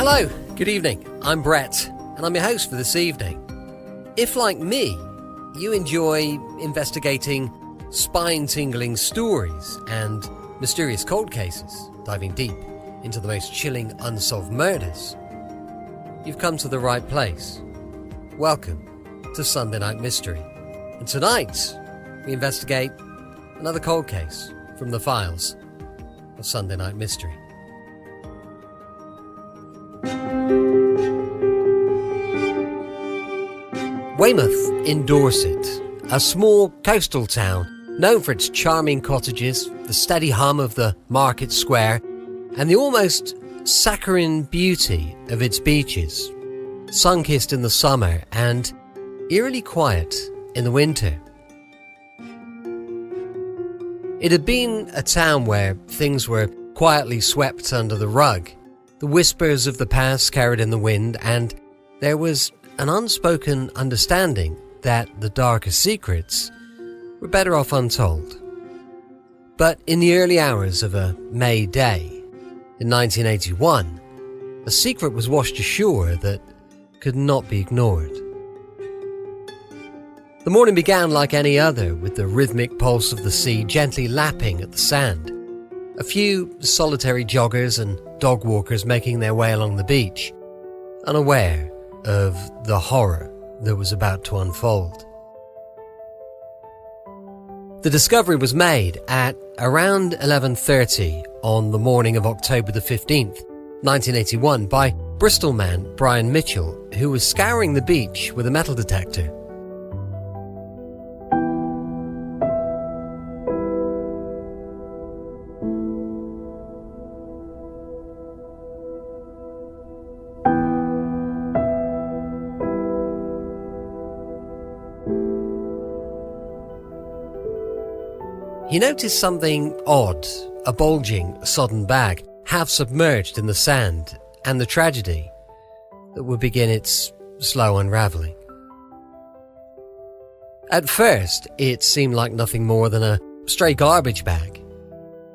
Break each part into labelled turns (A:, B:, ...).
A: Hello, good evening. I'm Brett, and I'm your host for this evening. If, like me, you enjoy investigating spine-tingling stories and mysterious cold cases, diving deep into the most chilling unsolved murders, you've come to the right place. Welcome to Sunday Night Mystery. And tonight, we investigate another cold case from the files of Sunday Night Mystery. Weymouth in Dorset, a small coastal town known for its charming cottages, the steady hum of the market square, and the almost saccharine beauty of its beaches, sun-kissed in the summer and eerily quiet in the winter. It had been a town where things were quietly swept under the rug, the whispers of the past carried in the wind, and there was an unspoken understanding that the darkest secrets were better off untold. But in the early hours of a May day in 1981, a secret was washed ashore that could not be ignored. The morning began like any other, with the rhythmic pulse of the sea gently lapping at the sand. A few solitary joggers and dog walkers making their way along the beach, unaware of the horror that was about to unfold. The discovery was made at around 11:30 on the morning of October the 15th, 1981 by Bristol man Brian Mitchell, who was scouring the beach with a metal detector. He noticed something odd, a bulging, sodden bag, half submerged in the sand, and the tragedy that would begin its slow unraveling. At first, it seemed like nothing more than a stray garbage bag,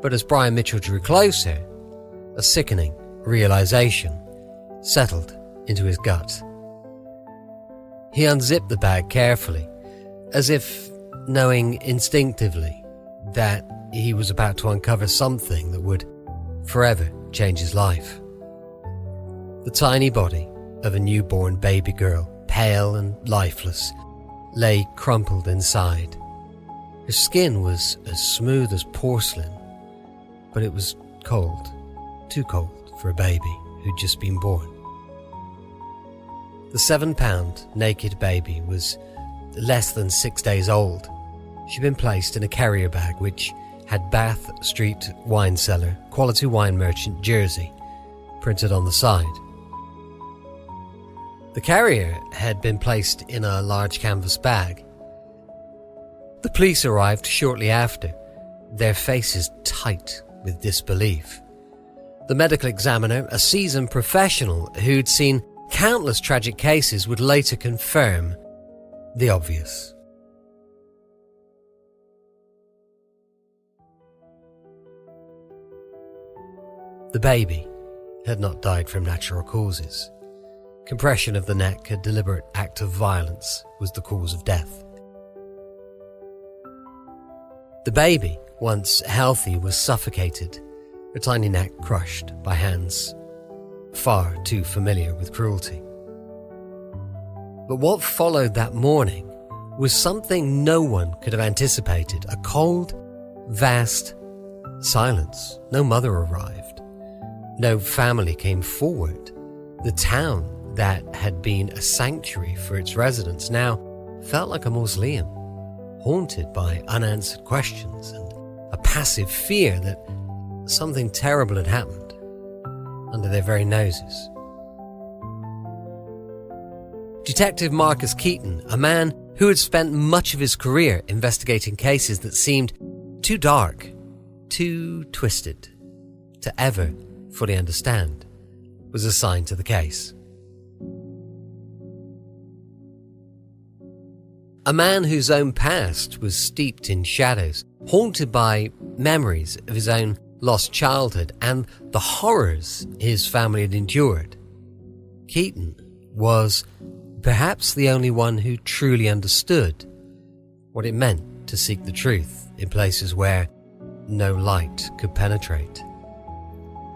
A: but as Brian Mitchell drew closer, a sickening realization settled into his gut. He unzipped the bag carefully, as if knowing instinctively that he was about to uncover something that would forever change his life. The tiny body of a newborn baby girl, pale and lifeless, lay crumpled inside. Her skin was as smooth as porcelain, but it was cold, too cold for a baby who'd just been born. The 7-pound naked baby was less than 6 days old. She'd been placed in a carrier bag which had Bath Street Wine Cellar, Quality Wine Merchant, Jersey, printed on the side. The carrier had been placed in a large canvas bag. The police arrived shortly after, their faces tight with disbelief. The medical examiner, a seasoned professional who'd seen countless tragic cases, would later confirm the obvious. The baby had not died from natural causes. Compression of the neck, a deliberate act of violence, was the cause of death. The baby, once healthy, was suffocated, her tiny neck crushed by hands far too familiar with cruelty. But what followed that morning was something no one could have anticipated. A cold, vast silence. No mother arrived. No family came forward. The town that had been a sanctuary for its residents now felt like a mausoleum, haunted by unanswered questions and a passive fear that something terrible had happened under their very noses. Detective Marcus Keaton, a man who had spent much of his career investigating cases that seemed too dark, too twisted, to ever fully understand, was assigned to the case. A man whose own past was steeped in shadows, haunted by memories of his own lost childhood and the horrors his family had endured. Keaton was perhaps the only one who truly understood what it meant to seek the truth in places where no light could penetrate.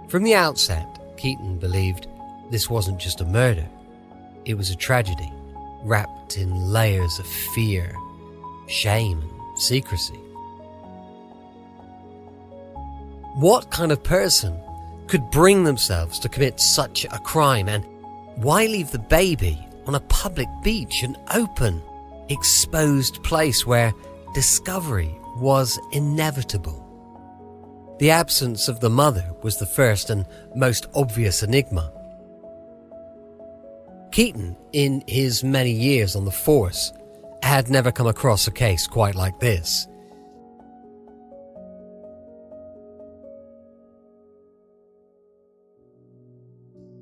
A: From the outset, Keaton believed this wasn't just a murder, it was a tragedy wrapped in layers of fear, shame, and secrecy. What kind of person could bring themselves to commit such a crime, and why leave the baby on a public beach, an open, exposed place where discovery was inevitable? The absence of the mother was the first and most obvious enigma. Keaton, in his many years on the force, had never come across a case quite like this.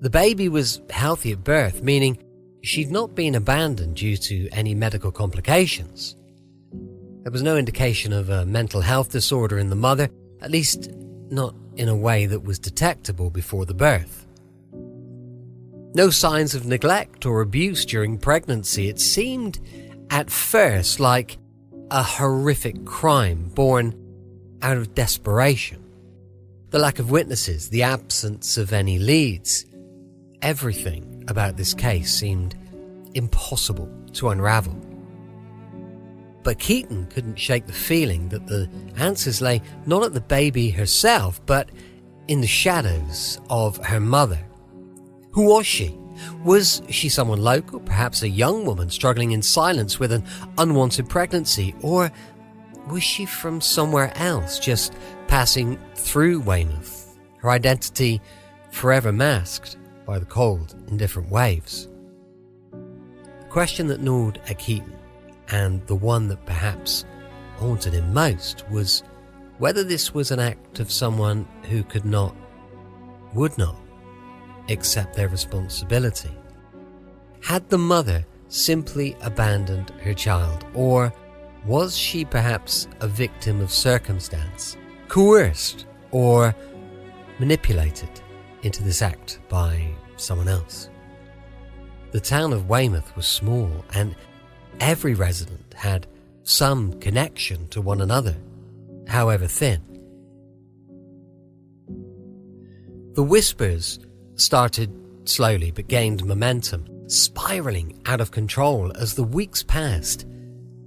A: The baby was healthy at birth, meaning she'd not been abandoned due to any medical complications. There was no indication of a mental health disorder in the mother, at least not in a way that was detectable before the birth. No signs of neglect or abuse during pregnancy. It seemed at first like a horrific crime born out of desperation. The lack of witnesses, the absence of any leads, everything about this case seemed impossible to unravel. But Keaton couldn't shake the feeling that the answers lay not at the baby herself, but in the shadows of her mother. Who was she? Was she someone local, perhaps a young woman struggling in silence with an unwanted pregnancy? Or was she from somewhere else, just passing through Weymouth, her identity forever masked by the cold, indifferent waves? The question that gnawed at Keaton, and the one that perhaps haunted him most, was whether this was an act of someone who would not accept their responsibility. Had the mother simply abandoned her child, or was she perhaps a victim of circumstance, coerced or manipulated into this act by someone else? The town of Weymouth was small, and every resident had some connection to one another, however thin. The whispers started slowly but gained momentum, spiraling out of control as the weeks passed.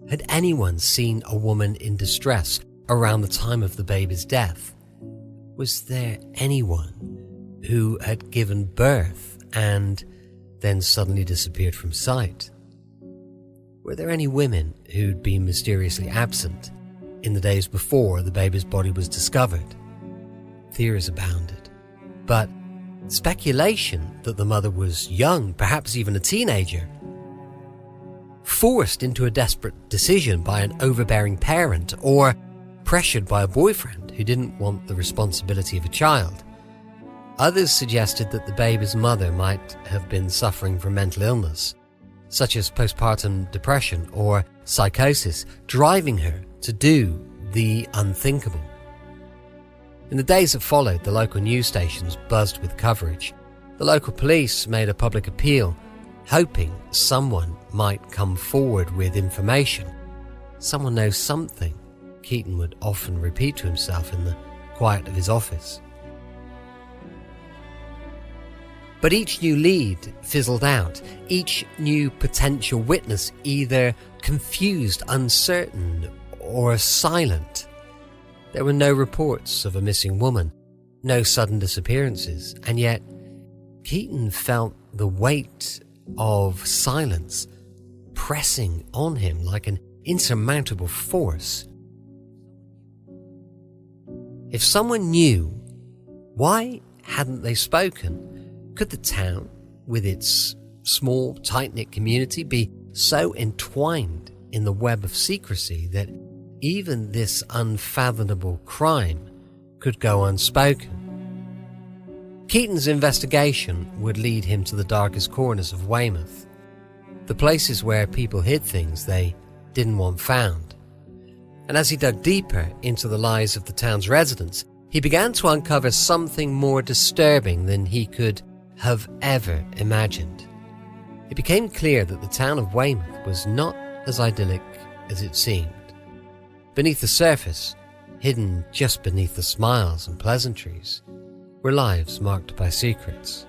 A: Had anyone seen a woman in distress around the time of the baby's death? Was there anyone who had given birth and then suddenly disappeared from sight? Were there any women who'd been mysteriously absent in the days before the baby's body was discovered? Theories abounded, but speculation that the mother was young, perhaps even a teenager, forced into a desperate decision by an overbearing parent, or pressured by a boyfriend who didn't want the responsibility of a child. Others suggested that the baby's mother might have been suffering from mental illness, such as postpartum depression or psychosis, driving her to do the unthinkable. In the days that followed, the local news stations buzzed with coverage. The local police made a public appeal, hoping someone might come forward with information. Someone knows something, Keaton would often repeat to himself in the quiet of his office. But each new lead fizzled out, each new potential witness either confused, uncertain, or silent. There were no reports of a missing woman, no sudden disappearances, and yet Keaton felt the weight of silence pressing on him like an insurmountable force. If someone knew, why hadn't they spoken? Could the town, with its small, tight-knit community, be so entwined in the web of secrecy that even this unfathomable crime could go unspoken? Keaton's investigation would lead him to the darkest corners of Weymouth, the places where people hid things they didn't want found. And as he dug deeper into the lives of the town's residents, he began to uncover something more disturbing than he could have ever imagined. It became clear that the town of Weymouth was not as idyllic as it seemed. Beneath the surface, hidden just beneath the smiles and pleasantries, were lives marked by secrets.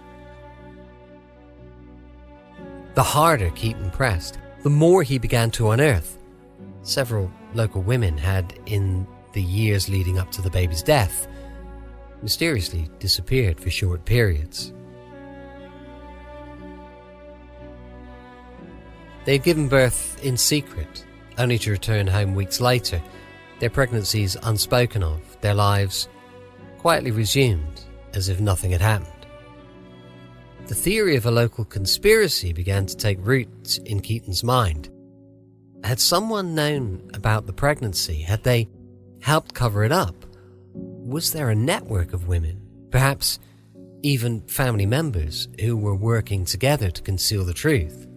A: The harder Keaton pressed, the more he began to unearth. Several local women had, in the years leading up to the baby's death, mysteriously disappeared for short periods. They had given birth in secret, only to return home weeks later, their pregnancies unspoken of, their lives quietly resumed as if nothing had happened. The theory of a local conspiracy began to take root in Keaton's mind. Had someone known about the pregnancy? Had they helped cover it up? Was there a network of women, perhaps even family members, who were working together to conceal the truth?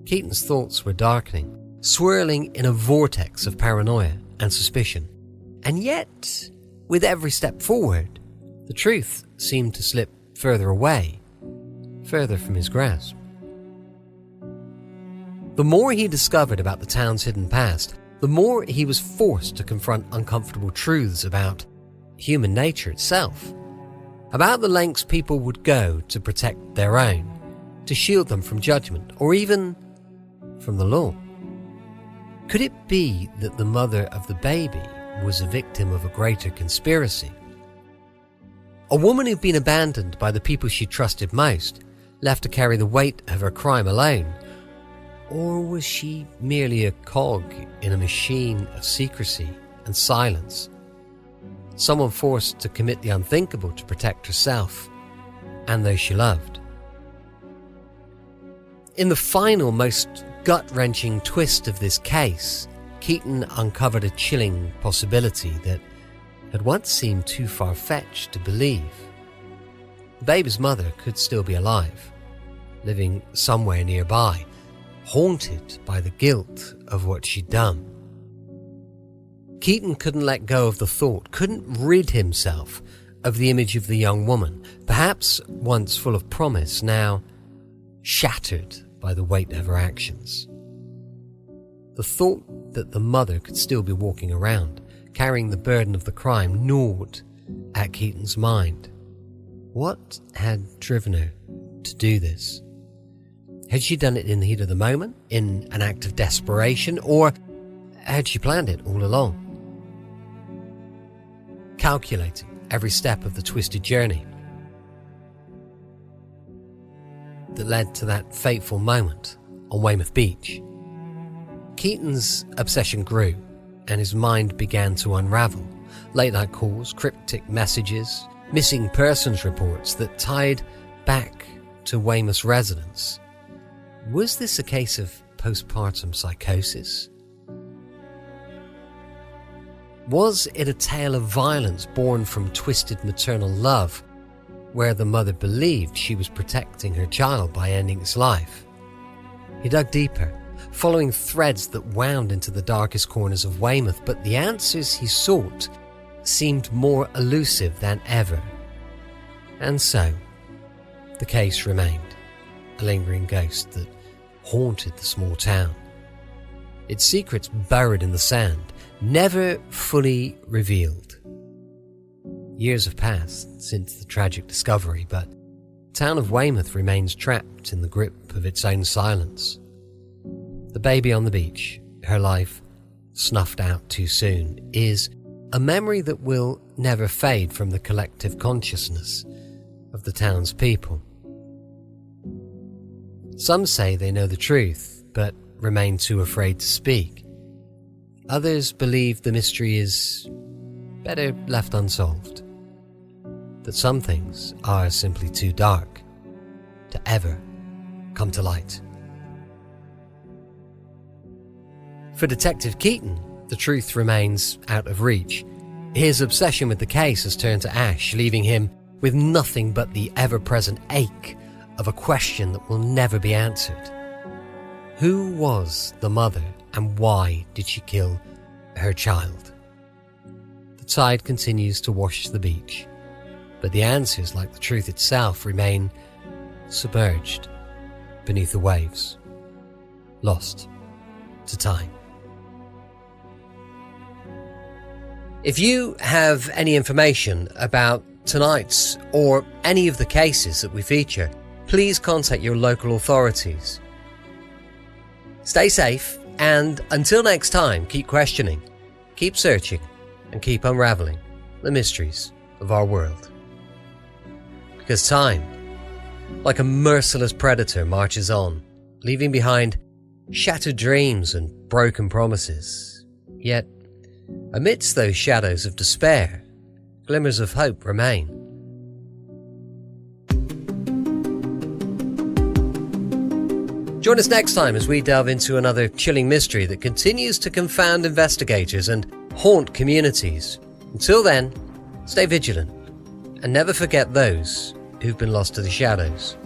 A: Keaton's thoughts were darkening, swirling in a vortex of paranoia and suspicion. And yet, with every step forward, the truth seemed to slip further away, further from his grasp. The more he discovered about the town's hidden past, the more he was forced to confront uncomfortable truths about human nature itself, about the lengths people would go to protect their own, to shield them from judgment, or even from the law. Could it be that the mother of the baby was a victim of a greater conspiracy? A woman who'd been abandoned by the people she trusted most, left to carry the weight of her crime alone? Or was she merely a cog in a machine of secrecy and silence? Someone forced to commit the unthinkable to protect herself and those she loved. In the final, most gut-wrenching twist of this case, Keaton uncovered a chilling possibility that had once seemed too far-fetched to believe. The baby's mother could still be alive, living somewhere nearby, haunted by the guilt of what she'd done. Keaton couldn't let go of the thought, couldn't rid himself of the image of the young woman, perhaps once full of promise, now shattered by the weight of her actions. The thought that the mother could still be walking around, carrying the burden of the crime, gnawed at Keaton's mind. What had driven her to do this? Had she done it in the heat of the moment, in an act of desperation, or had she planned it all along? Calculating every step of the twisted journey that led to that fateful moment on Weymouth Beach. Keaton's obsession grew, and his mind began to unravel. Late-night calls, cryptic messages, missing persons reports that tied back to Weymouth's residence. Was this a case of postpartum psychosis? Was it a tale of violence born from twisted maternal love, where the mother believed she was protecting her child by ending its life? He dug deeper, following threads that wound into the darkest corners of Weymouth, but the answers he sought seemed more elusive than ever. And so, the case remained, a lingering ghost that haunted the small town. Its secrets buried in the sand, never fully revealed. Years have passed since the tragic discovery, but the town of Weymouth remains trapped in the grip of its own silence. The baby on the beach, her life snuffed out too soon, is a memory that will never fade from the collective consciousness of the town's people. Some say they know the truth, but remain too afraid to speak. Others believe the mystery is better left unsolved, that some things are simply too dark to ever come to light. For Detective Keaton, the truth remains out of reach. His obsession with the case has turned to ash, leaving him with nothing but the ever-present ache of a question that will never be answered. Who was the mother, and why did she kill her child? The tide continues to wash the beach, but the answers, like the truth itself, remain submerged beneath the waves, lost to time. If you have any information about tonight's or any of the cases that we feature, please contact your local authorities. Stay safe, and until next time, keep questioning, keep searching, and keep unraveling the mysteries of our world. Because time, like a merciless predator, marches on, leaving behind shattered dreams and broken promises. Yet, amidst those shadows of despair, glimmers of hope remain. Join us next time as we delve into another chilling mystery that continues to confound investigators and haunt communities. Until then, stay vigilant and never forget those who've been lost to the shadows.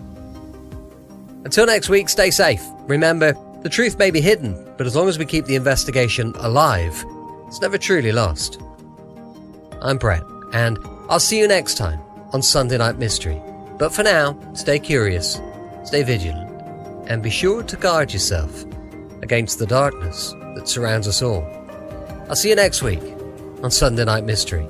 A: Until next week, stay safe. Remember, the truth may be hidden, but as long as we keep the investigation alive, it's never truly lost. I'm Brett, and I'll see you next time on Sunday Night Mystery. But for now, stay curious, stay vigilant, and be sure to guard yourself against the darkness that surrounds us all. I'll see you next week on Sunday Night Mystery.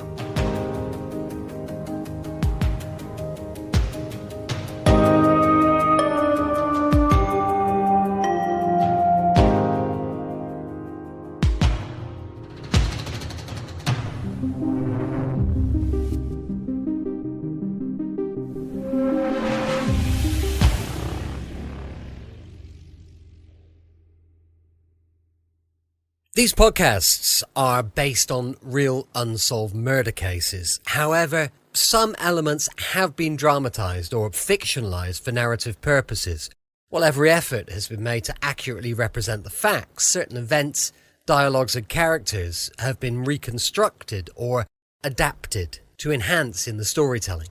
A: These podcasts are based on real unsolved murder cases. However, some elements have been dramatized or fictionalized for narrative purposes. While every effort has been made to accurately represent the facts, certain events, dialogues and characters have been reconstructed or adapted to enhance in the storytelling.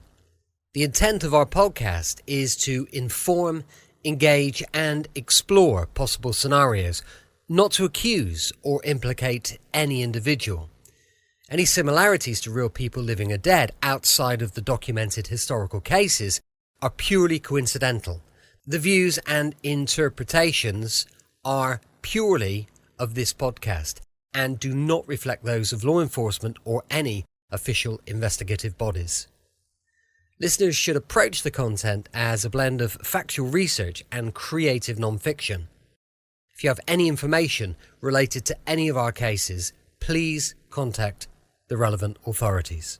A: The intent of our podcast is to inform, engage and explore possible scenarios, not to accuse or implicate any individual. Any similarities to real people living or dead outside of the documented historical cases are purely coincidental. The views and interpretations are purely of this podcast and do not reflect those of law enforcement or any official investigative bodies. Listeners should approach the content as a blend of factual research and creative non-fiction. If you have any information related to any of our cases, please contact the relevant authorities.